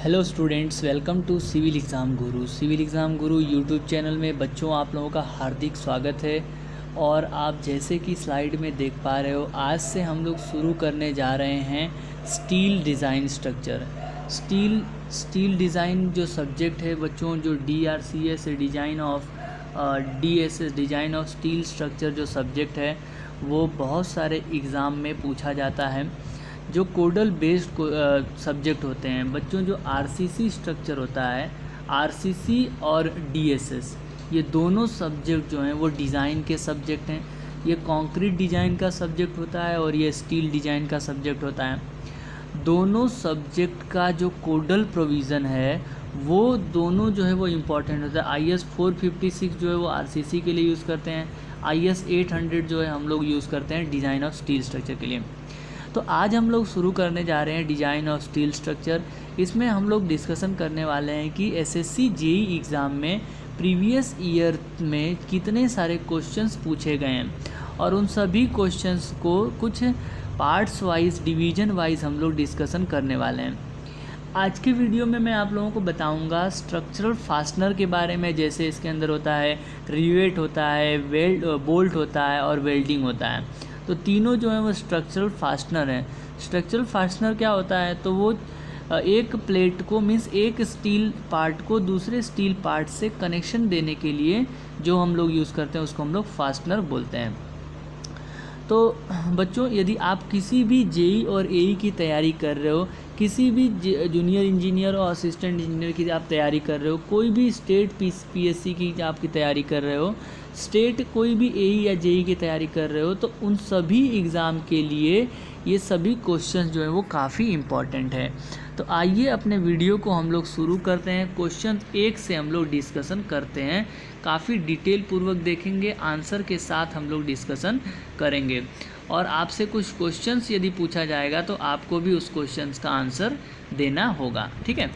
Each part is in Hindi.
Hello students, welcome to civil exam Guru. Civil exam Guru YouTube channel में बच्चों आप लोगों का हार्दिक स्वागत है। और आप जैसे कि स्लाइड में देख पा रहे हो, आज से हम लोग शुरू करने जा रहे हैं steel design structure. Steel design जो सब्जेक्ट है बच्चों, जो DRCS design of DSS design of steel structure जो सब्जेक्ट है, वो बहुत सारे एग्ज़ाम में पूछा जाता है। जो कोडल बेस्ड सब्जेक्ट होते हैं बच्चों, जो RCC स्ट्रक्चर होता है, RCC और DSS, ये दोनों सब्जेक्ट जो हैं वो डिज़ाइन के सब्जेक्ट हैं। ये कंक्रीट डिज़ाइन का सब्जेक्ट होता है और ये स्टील डिज़ाइन का सब्जेक्ट होता है। दोनों सब्जेक्ट का जो कोडल प्रोविज़न है वो दोनों जो है वो इम्पॉर्टेंट होता है। IS 456 जो है वो RCC के लिए यूज़ करते हैं, IS 800 जो है हम लोग यूज़ करते हैं डिज़ाइन ऑफ स्टील स्ट्रक्चर के लिए। तो आज हम लोग शुरू करने जा रहे हैं डिज़ाइन ऑफ स्टील स्ट्रक्चर। इसमें हम लोग डिस्कशन करने वाले हैं कि SSC JEE एग्ज़ाम में प्रीवियस ईयर में कितने सारे क्वेश्चंस पूछे गए हैं और उन सभी क्वेश्चंस को कुछ पार्ट्स वाइज, डिवीज़न वाइज हम लोग डिस्कशन करने वाले हैं। आज के वीडियो में मैं आप लोगों को बताऊंगा स्ट्रक्चरल फास्टनर के बारे में। जैसे इसके अंदर होता है रिवेट होता है, बोल्ट होता है और वेल्डिंग होता है। तो तीनों जो है वो स्ट्रक्चरल फास्टनर हैं। स्ट्रक्चरल फास्टनर क्या होता है, तो वो एक प्लेट को मीन्स एक स्टील पार्ट को दूसरे स्टील पार्ट से कनेक्शन देने के लिए जो हम लोग यूज़ करते हैं उसको हम लोग फास्टनर बोलते हैं। तो बच्चों, यदि आप किसी भी JEE और AE की तैयारी कर रहे हो, किसी भी जूनियर इंजीनियर और असिस्टेंट इंजीनियर की आप तैयारी कर रहे हो, कोई भी स्टेट PSC की आपकी तैयारी कर रहे हो, स्टेट कोई भी AE या JEE की तैयारी कर रहे हो, तो उन सभी एग्ज़ाम के लिए ये सभी क्वेश्चंस जो है वो काफ़ी इम्पॉर्टेंट है। तो आइए अपने वीडियो को हम लोग शुरू करते हैं। क्वेश्चन 1 से हम लोग डिस्कशन करते हैं, काफ़ी डिटेल पूर्वक देखेंगे, आंसर के साथ हम लोग डिस्कशन करेंगे। और आपसे कुछ क्वेश्चंस यदि पूछा जाएगा तो आपको भी उस क्वेश्चंस का आंसर देना होगा, ठीक है।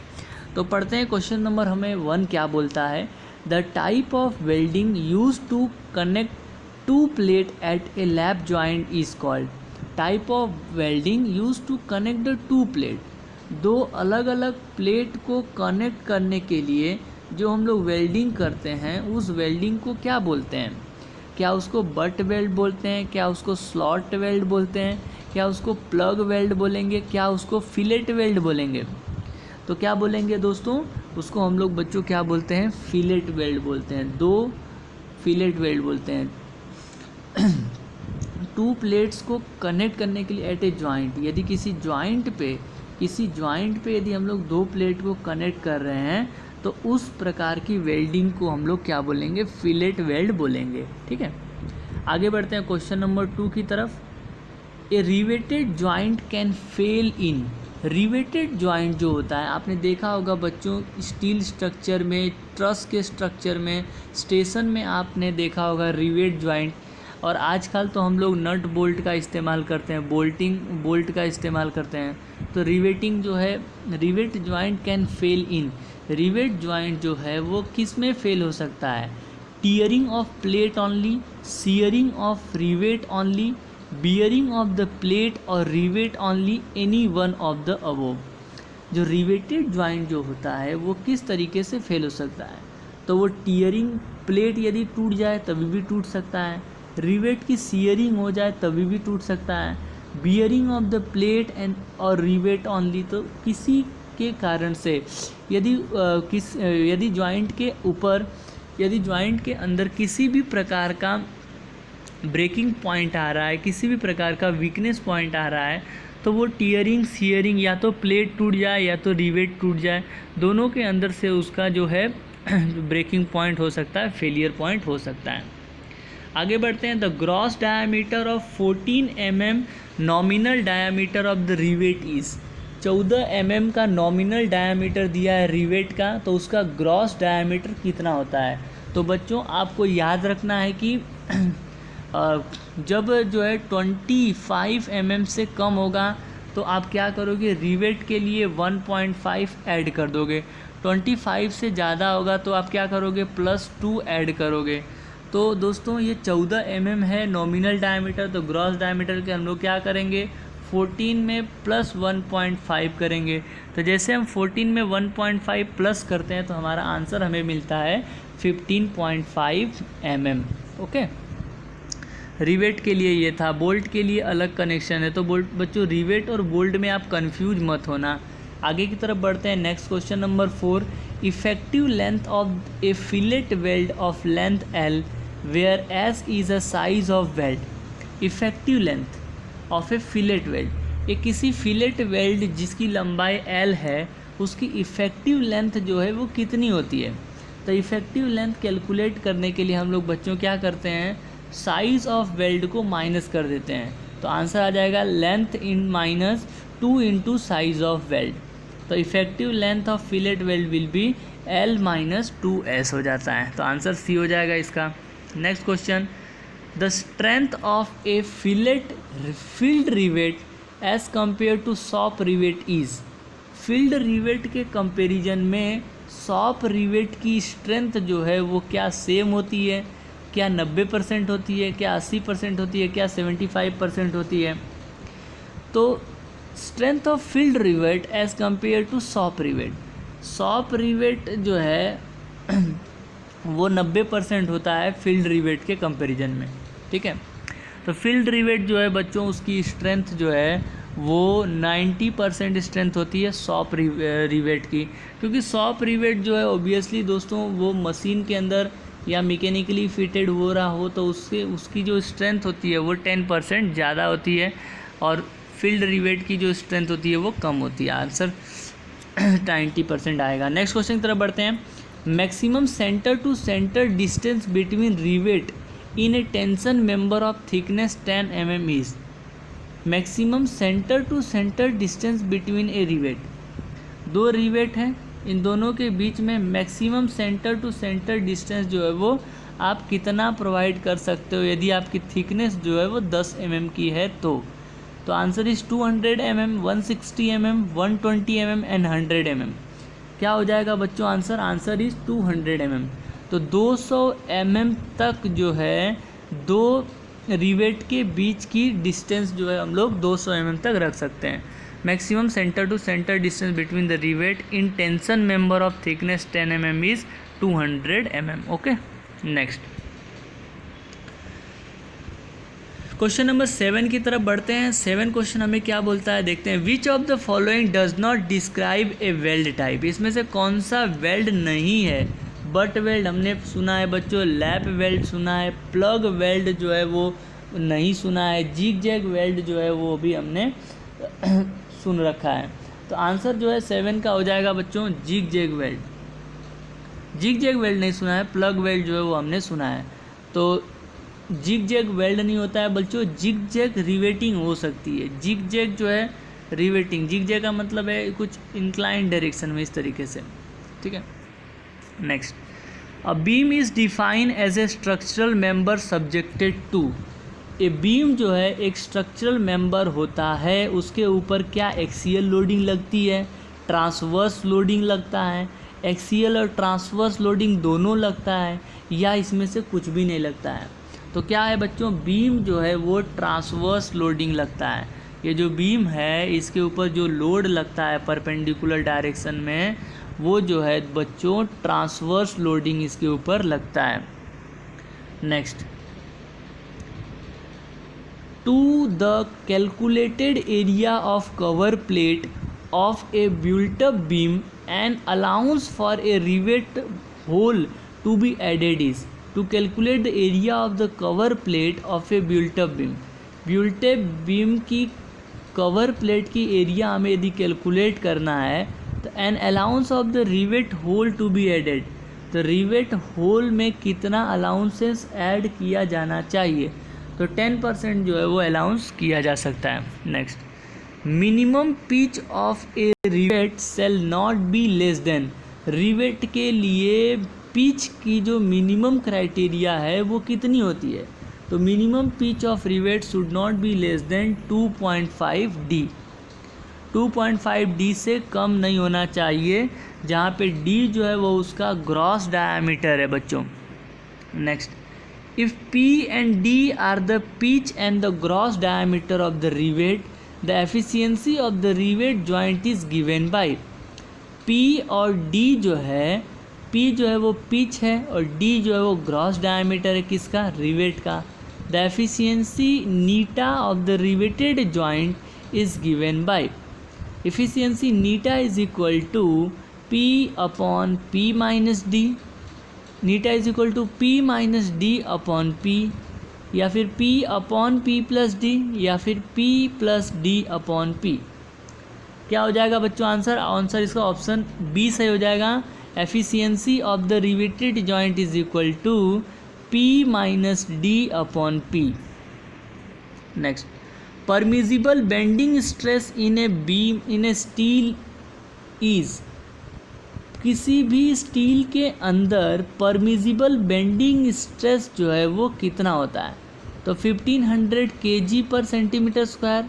तो पढ़ते हैं क्वेश्चन नंबर हमें 1 क्या बोलता है। The type of welding use to connect two plate at a lap joint is called. Type of welding use to connect the two plate. दो अलग अलग प्लेट को कनेक्ट करने के लिए जो हम लोग वेल्डिंग करते हैं, उस वेल्डिंग को क्या बोलते हैं? क्या उसको बट वेल्ड बोलते हैं, क्या उसको स्लॉट वेल्ड बोलते हैं, क्या उसको प्लग वेल्ड बोलेंगे, क्या उसको फिलेट वेल्ड बोलेंगे? तो क्या बोलेंगे दोस्तों, उसको हम लोग बच्चों क्या बोलते हैं? फिलेट वेल्ड बोलते हैं। दो फिलेट वेल्ड बोलते हैं। टू प्लेट्स को कनेक्ट करने के लिए एट ए जॉइंट, यदि किसी जॉइंट पे यदि हम लोग दो प्लेट को कनेक्ट कर रहे हैं तो उस प्रकार की वेल्डिंग को हम लोग क्या बोलेंगे? फिलेट वेल्ड बोलेंगे, ठीक है। आगे बढ़ते हैं क्वेश्चन नंबर 2 की तरफ। A riveted joint can fail in. Riveted joint जो होता है, आपने देखा होगा बच्चों, स्टील स्ट्रक्चर में, ट्रस के स्ट्रक्चर में, स्टेशन में आपने देखा होगा रिवेट जॉइंट। और आजकल तो हम लोग नट बोल्ट का इस्तेमाल करते हैं, बोल्ट का इस्तेमाल करते हैं। तो रिवेटिंग जो है, rivet joint can fail in. Rivet joint जो है वो किस में फेल हो सकता है? Tearing of plate only, shearing of rivet only, bearing of the plate और rivet only, any one of the above. जो रिवेटेड जॉइंट जो होता है वो किस तरीके से फेल हो सकता है? तो वो टीयरिंग, प्लेट यदि टूट जाए तभी भी टूट सकता है, रिवेट की सीयरिंग हो जाए तभी भी टूट सकता है, bearing of the plate and और रिवेट ऑनली, तो किसी के कारण से यदि जॉइंट के ऊपर, यदि जॉइंट के अंदर किसी भी प्रकार का ब्रेकिंग पॉइंट आ रहा है, किसी भी प्रकार का वीकनेस पॉइंट आ रहा है, तो वो टीयरिंग, सीयरिंग, या तो प्लेट टूट जाए या तो रिवेट टूट जाए, दोनों के अंदर से उसका जो है ब्रेकिंग पॉइंट हो सकता है, फेलियर पॉइंट हो सकता है। आगे बढ़ते हैं। The gross diameter of 14 mm nominal diameter of the rivet is. 14 mm का नॉमिनल डायामीटर दिया है रिवेट का, तो उसका ग्रॉस डायामीटर कितना होता है? तो बच्चों आपको याद रखना है कि जब जो है 25 mm से कम होगा तो आप क्या करोगे? रिवेट के लिए 1.5 ऐड कर दोगे। 25 से ज़्यादा होगा तो आप क्या करोगे? +2 ऐड करोगे। तो दोस्तों ये 14 mm है नॉमिनल डायमीटर, तो ग्रॉस डायमीटर के हम लोग क्या करेंगे? 14 में प्लस 1.5 करेंगे। तो जैसे हम 14 में 1.5 प्लस करते हैं तो हमारा आंसर हमें मिलता है 15.5 mm। ओके, रिवेट के लिए ये था, बोल्ट के लिए अलग कनेक्शन है। तो बोल्ट बच्चों, रिवेट और बोल्ट में आप कंफ्यूज मत होना। आगे की तरफ बढ़ते हैं। Next question number 4, effective length of a fillet weld of length L where S is a size of weld. Effective length of a fillet weld, ये किसी फिलेट वेल्ड जिसकी लंबाई L है उसकी इफ़ेक्टिव लेंथ जो है वो कितनी होती है। तो इफ़ेक्टिव लेंथ कैलकुलेट करने के लिए हम लोग बच्चों क्या करते हैं, साइज़ ऑफ वेल्ड को माइनस कर देते हैं। तो आंसर आ जाएगा length in minus 2 into size of weld. तो effective length of fillet weld will be L minus 2S हो जाता है। तो आंसर सी हो जाएगा इसका। Next question, the strength of a field rivet as compare to shop rivet is. Field rivet के कंपेरिजन में सॉप रिवेट की स्ट्रेंथ जो है वो क्या सेम होती है, क्या 90% होती है, क्या 80% होती है, क्या 75% होती है। तो strength of field rivet as compare to shop rivet, shop rivet जो है वो 90% होता है फील्ड रिवेट के कंपैरिजन में। ठीक है, तो फील्ड रिवेट जो है बच्चों उसकी स्ट्रेंथ जो है वो 90% स्ट्रेंथ होती है सॉप रिवेट की, क्योंकि सॉप रिवेट जो है ऑब्वियसली दोस्तों वो मशीन के अंदर या मैकेनिकली फिटेड हो रहा हो तो उसकी जो स्ट्रेंथ होती है वो 10% ज़्यादा होती है और फील्ड रिवेट की जो स्ट्रेंथ होती है वो कम होती है। आंसर 90% आएगा। नेक्स्ट क्वेश्चन की तरफ बढ़ते हैं। Maximum centre to centre distance between rivet in a tension member of thickness 10 mm is. Maximum centre to centre distance between a rivet, दो रिवेट हैं, इन दोनों के बीच में maximum centre to centre distance जो है वो आप कितना प्रोवाइड कर सकते हो यदि आपकी थिकनेस जो है वो 10 mm की है तो answer is 200 mm, 160 mm, 120 mm and 100 mm। क्या हो जाएगा बच्चों आंसर? Answer is 200 mm। तो 200 mm तक जो है दो रिवेट के बीच की डिस्टेंस जो है हम लोग 200 mm तक रख सकते हैं। Maximum centre to centre distance between the rivet in tension member of thickness 10 mm is 200 mm। Okay, next question number 7 की तरफ बढ़ते हैं। 7 क्वेश्चन हमें क्या बोलता है देखते हैं। Which of the following does not describe A weld type. इसमें से कौन सा वेल्ड नहीं है? बट वेल्ड हमने सुना है बच्चों, लैप वेल्ड सुना है, प्लग वेल्ड जो है वो नहीं सुना है, जिग जैग वेल्ड जो है वो भी हमने सुन रखा है। तो आंसर जो है 7 का हो जाएगा बच्चों zig zag weld. Zig zag weld नहीं सुना है, प्लग वेल्ड जो है वो हमने सुना है। तो जिग जैग वेल्ड नहीं होता है बच्चों, जिग जैग रिवेटिंग हो सकती है। जिग जैग जो है रिवेटिंग, जिग जैग का मतलब है कुछ इंक्लाइन डायरेक्शन में इस तरीके से। ठीक है, next, a beam is define as a structural member subjected to. A beam जो है एक स्ट्रक्चरल मेंबर होता है, उसके ऊपर क्या एक्सियल लोडिंग लगती है, ट्रांसवर्स लोडिंग लगता है, एक्सियल और ट्रांसवर्स लोडिंग दोनों लगता है, या इसमें से कुछ भी नहीं लगता है। तो क्या है बच्चों, बीम जो है वो ट्रांसवर्स लोडिंग लगता है। ये जो बीम है इसके ऊपर जो लोड लगता है परपेंडिकुलर डायरेक्शन में वो जो है बच्चों ट्रांसवर्स लोडिंग इसके ऊपर लगता है। Next, to the calculated area of cover plate of a built up beam and allowance for a rivet hole to be added is। to calculate the area of the cover plate of a built up beam। built up beam की कवर प्लेट की एरिया हमें यदि कैलकुलेट करना है तो an allowance of the rivet hole to be added. तो रिवेट होल में कितना अलाउंसेस ऐड किया जाना चाहिए? तो 10% जो है वो अलाउंस किया जा सकता है। Next, minimum pitch of A rivet shall not be less than. Rivet के लिए पिच की जो मिनिमम क्राइटेरिया है वो कितनी होती है? तो minimum pitch of rivet should not be less than 2.5 D। 2.5 D से कम नहीं होना चाहिए, जहाँ पे D जो है वो उसका ग्रॉस डायमीटर है बच्चों। Next, if P and D are the pitch and the gross diameter of the rivet the efficiency of the rivet joint is given by. P और डी जो है, पी जो है वो पिच है और डी जो है वो ग्रॉस डायमीटर है किसका, रिवेट का। द एफिशिएंसी नीटा of the riveted joint is given by, efficiency नीटा is equal to P upon P minus D, नीटा is equal to P minus D upon P, या फिर P upon P plus D, या फिर P plus D upon P. क्या हो जाएगा बच्चों आंसर? आंसर इसका ऑप्शन बी सही हो जाएगा। Efficiency of the riveted joint is equal to P minus D upon P. Next, permissible bending stress in a beam in A steel is, किसी भी स्टील के अंदर परमिजिबल बेंडिंग स्ट्रेस जो है वो कितना होता है? तो 1500 kg पर सेंटीमीटर स्क्वायर,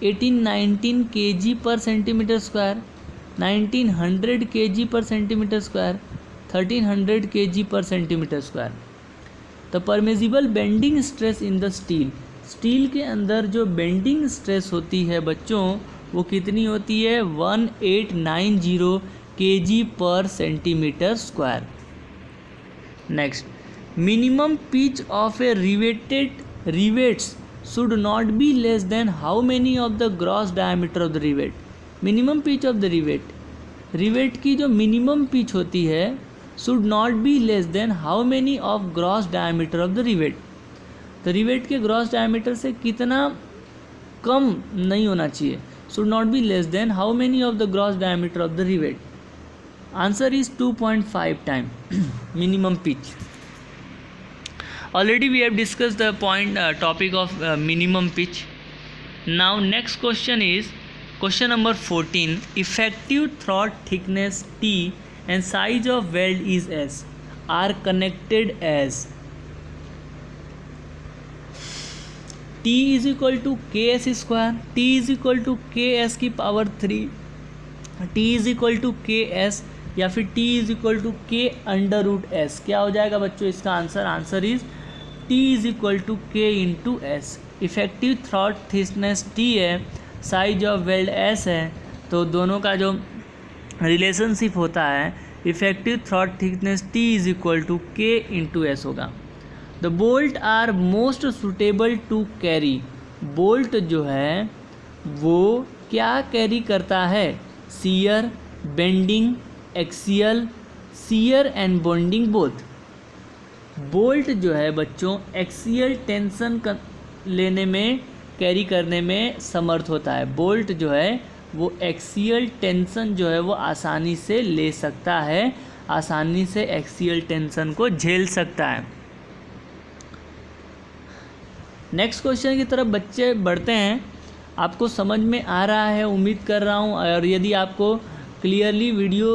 1819 kg पर सेंटीमीटर स्क्वायर, 1900 kg पर सेंटीमीटर स्क्वायर, 1300 kg पर सेंटीमीटर स्क्वायर। तो permissible bending stress in the steel, steel के अंदर जो बेंडिंग स्ट्रेस होती है बच्चों वो कितनी होती है? 1890 kg पर centimetre square. Next, minimum pitch of A rivets should not be less than how many of the gross diameter of the rivet. Minimum pitch of the rivet की जो मिनिमम पिच होती है should not be less than how many of gross diameter of the rivet. तो रिवेट के ग्रॉस डायमीटर से कितना कम नहीं होना चाहिए? Should not be less than how many of the gross diameter of the rivet. Answer is 2.5 time minimum pitch. Already we have discussed the topic of minimum pitch. Now next question is question number 14. Effective throat thickness T and size of weld is S are connected as T is equal to Ks square, T is equal to Ks की power 3, T is equal to Ks या फिर T is equal to K under root S. क्या हो जाएगा बच्चों इसका answer? Answer is T is equal to K into S. Effective throat thickness T है, साइज ऑफ वेल्ड S है, तो दोनों का जो रिलेशनशिप होता है effective throat thickness T is equal to K into S होगा। The bolt are most suitable to carry, bolt जो है वो क्या कैरी करता है? Shear, bending, axial, shear and bonding both. Bolt जो है बच्चों एक्सियल टेंशन लेने में, कैरी करने में समर्थ होता है। बोल्ट जो है वो एक्सियल टेंशन जो है वो आसानी से ले सकता है, आसानी से एक्सियल टेंशन को झेल सकता है। नेक्स्ट क्वेश्चन की तरफ बच्चे बढ़ते हैं। आपको समझ में आ रहा है उम्मीद कर रहा हूँ, और यदि आपको क्लियरली वीडियो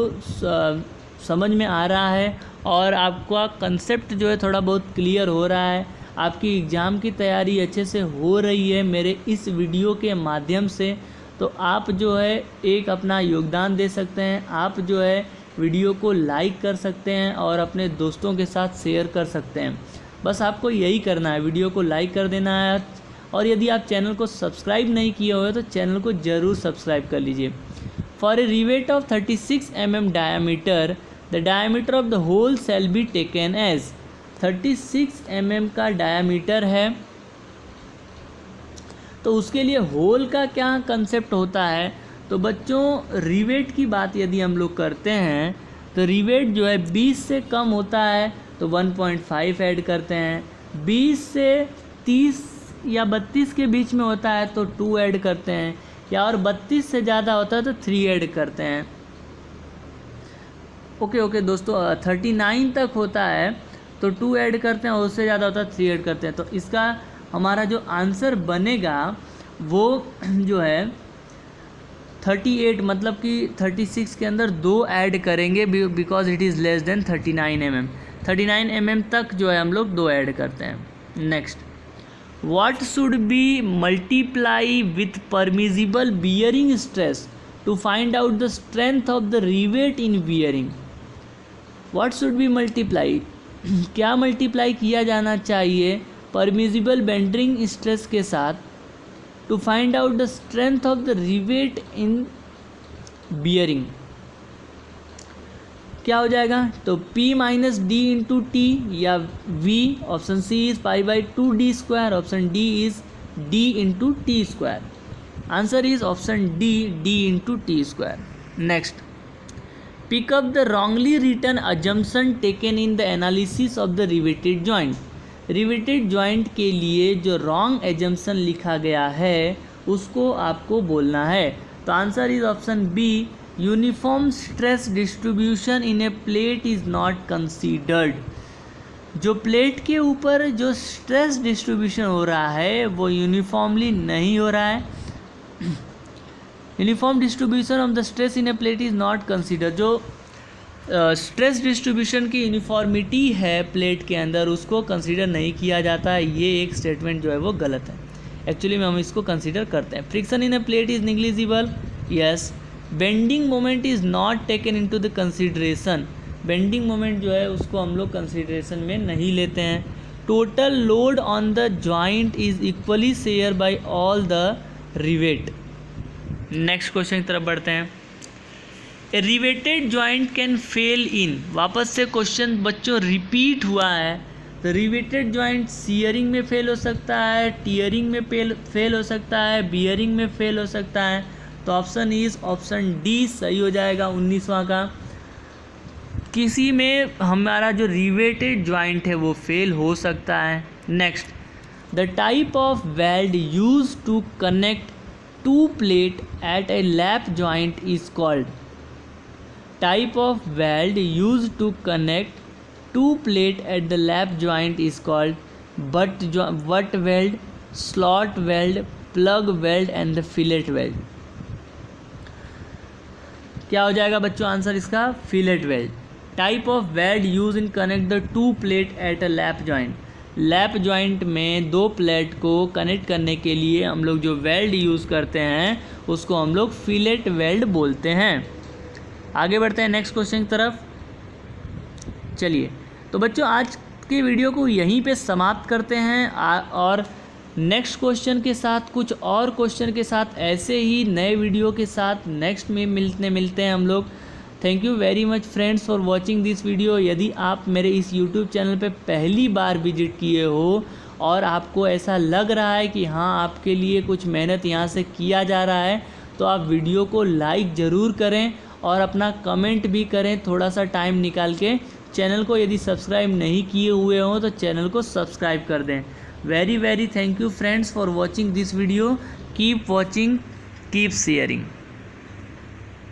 समझ में आ रहा है और आपका कंसेप्ट जो है थोड़ा बहुत क्लियर हो रहा है, आपकी एग्ज़ाम की तैयारी अच्छे से हो रही है मेरे इस वीडियो के माध्यम से, तो आप जो है एक अपना योगदान दे सकते हैं। आप जो है वीडियो को लाइक कर सकते हैं और अपने दोस्तों के साथ शेयर कर सकते हैं। बस आपको यही करना है, वीडियो को लाइक कर देना है, और यदि आप चैनल को सब्सक्राइब नहीं किए हुए तो चैनल को ज़रूर सब्सक्राइब कर लीजिए। For a rivet of 36 mm diameter, the diameter of the hole shall be taken as. 36 mm का डायमीटर है, तो उसके लिए होल का क्या कंसेप्ट होता है? तो बच्चों रिवेट की बात यदि हम लोग करते हैं तो रिवेट जो है 20 से कम होता है तो 1.5 ऐड करते हैं, 20 से 30 या 32 के बीच में होता है तो 2 ऐड करते हैं, या और 32 से ज़्यादा होता है तो 3 ऐड करते हैं। ओके दोस्तों, 39 तक होता है तो 2 ऐड करते हैं, और उससे ज़्यादा होता है 3 ऐड करते हैं। तो इसका हमारा जो आंसर बनेगा वो जो है 38, मतलब कि 36 के अंदर 2 ऐड करेंगे because it is less than 39 mm। 39 mm तक जो है हम लोग 2 ऐड करते हैं। Next, what should be multiply with permissible bearing stress to find out the strength of the rivet in bearing. What should be multiply, क्या मल्टीप्लाई किया जाना चाहिए परमिजिबल बेंडिंग स्ट्रेस के साथ to find out the strength of the rivet in bearing. क्या हो जाएगा? तो P minus D into T या V, option C is pi by 2d², option D is d into T square. Answer is option D, d into T square. Next, pick up the wrongly written assumption taken in the analysis of the riveted joint. Riveted joint के लिए जो रॉन्ग एजम्पशन लिखा गया है उसको आपको बोलना है। तो answer is option B, uniform stress distribution in a plate is not considered. जो प्लेट के ऊपर जो स्ट्रेस डिस्ट्रीब्यूशन हो रहा है वो यूनिफॉर्मली नहीं हो रहा है। Uniform distribution of the stress in a plate is not considered. जो स्ट्रेस डिस्ट्रीब्यूशन की यूनिफॉर्मिटी है प्लेट के अंदर उसको कंसीडर नहीं किया जाता है। ये एक स्टेटमेंट जो है वो गलत है। एक्चुअली में हम इसको कंसीडर करते हैं। Friction in a plate is negligible, yes. Bending moment is not taken into the consideration. Bending moment जो है उसको हम लोग कंसीडरेशन में नहीं लेते हैं। Total load on the joint is equally share by all the rivet. Next question की तरफ बढ़ते हैं। A riveted joint can fail in. वापस से क्वेश्चन बच्चों रिपीट हुआ है। तो रिवेटेड जॉइंट सीयरिंग में फेल हो सकता है, टियरिंग में फेल हो सकता है, बियरिंग में फेल हो सकता है। तो ऑप्शन इज ऑप्शन डी सही हो जाएगा 19वां का। किसी में हमारा जो रिवेटेड जॉइंट है वो फेल हो सकता है। Next, the type of weld use to connect two plate at a lap joint is called. Type of weld use to connect two plate at the lap joint is called butt weld, slot weld, plug weld and the fillet weld. क्या हो जाएगा बच्चों आंसर इसका? Fillet weld. Type of weld use in connect the two plate at a lap joint. Lap joint में दो प्लेट को कनेक्ट करने के लिए हम लोग जो वेल्ड यूज़ करते हैं उसको हम लोग फिलेट वेल्ड बोलते हैं। आगे बढ़ते हैं नेक्स्ट क्वेश्चन की तरफ। चलिए, तो बच्चों आज के वीडियो को यहीं पे समाप्त करते हैं और नेक्स्ट क्वेश्चन के साथ, कुछ और क्वेश्चन के साथ, ऐसे ही नए वीडियो के साथ नेक्स्ट में मिलते हैं हम लोग। Thank you very much friends for watching this video. यदि आप मेरे इस यूट्यूब चैनल पे पहली बार विजिट किए हो और आपको ऐसा लग रहा है कि हाँ आपके लिए कुछ मेहनत यहाँ से किया जा रहा है, तो आप वीडियो को लाइक ज़रूर करें और अपना कमेंट भी करें थोड़ा सा टाइम निकाल के। चैनल को यदि सब्सक्राइब नहीं किए हुए हों तो चैनल को सब्सक्राइब कर दें। Very very thank you friends for watching this video. Keep watching, keep sharing.